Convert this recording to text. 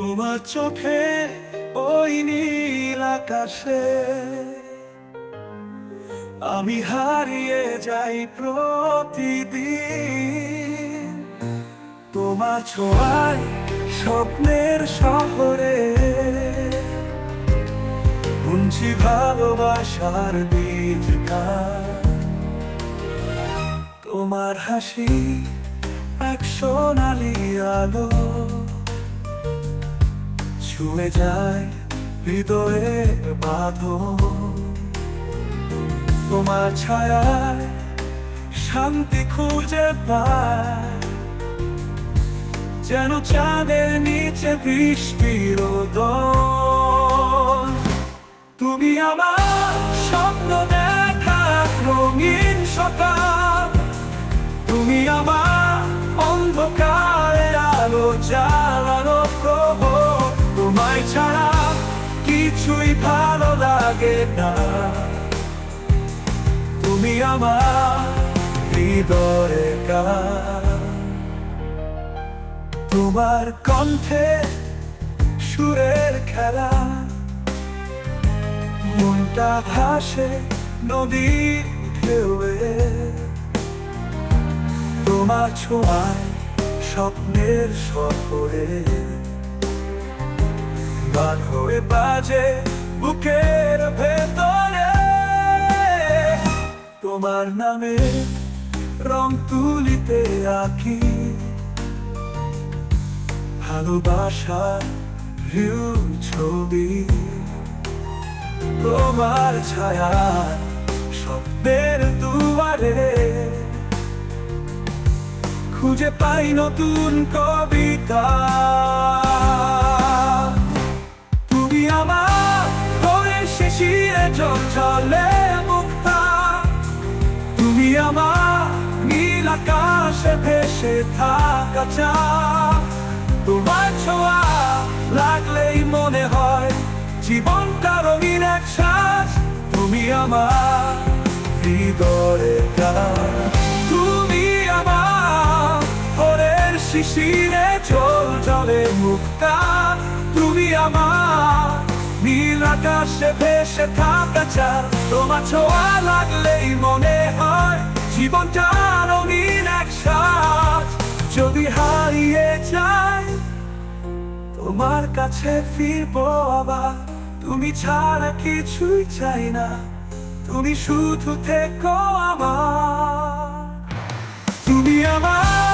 তোমার চোখে ওই নীল আকাশে আমি হারিয়ে যাই প্রতিদিন। তোমার ছোঁয়ায় স্বপ্নের শহরে বুনছি ভালোবাসার বীজ গাছ। তোমার হাসি এক সোনালি আলো ছুঁয়ে যায় হৃদয়ের বাঁধন। তোমার ছায়ায় শান্তি খুঁজে পায়, যেন চাঁদের নিচে বৃষ্টির দোল। তুমি আমার স্বপ্ন দেখা রঙিন সকাল, তুমি আমার অন্ধকারে আলো জ্বালানো প্রহর। তোমায় ছাড়া কিছুই ভালো লাগে না, তুমি আমার হৃদয়ের গান। তোমার কণ্ঠে সুরের খেলা, মনটা ভাসে নদীর ঢেউয়ে। তোমার ছোঁয়ায় স্বপ্নের শহরে গান হয়ে বাজে বুকের ভেতরে। তোমার নামে রং তুলিতে আঁকি ভালোবাসার ছবি। তোমার ছায়া স্বপ্নের দুয়ারে খুঁজে পাই নতুন কবিতা। তুমি আমার ঘরের শিশিরে জলে মুক্তা, তুমি আমার নীল আকাশে ভেসে থাকা চাঁদ। তোমার ছোঁয়া লাগলেই মনে হয় জীবনটা রঙিন এক সাজ। তুমি আমার হৃদয়ের গান, তুমি আমার ঘরের শিশিরে জলে মুক্তা, তুমি আমার নীল আকাশে ভেসে থাকা চাঁদ। তোমার ছোঁয়া লাগলেই মনে হয় জীবনটা রঙিন এক সাজ। যদি হারিয়ে যাই তোমার কাছে ফিরবো আবার, তুমি ছাড়া কিছুই চাই না, তুমি শুধু থেকো আমার। তুমি আমার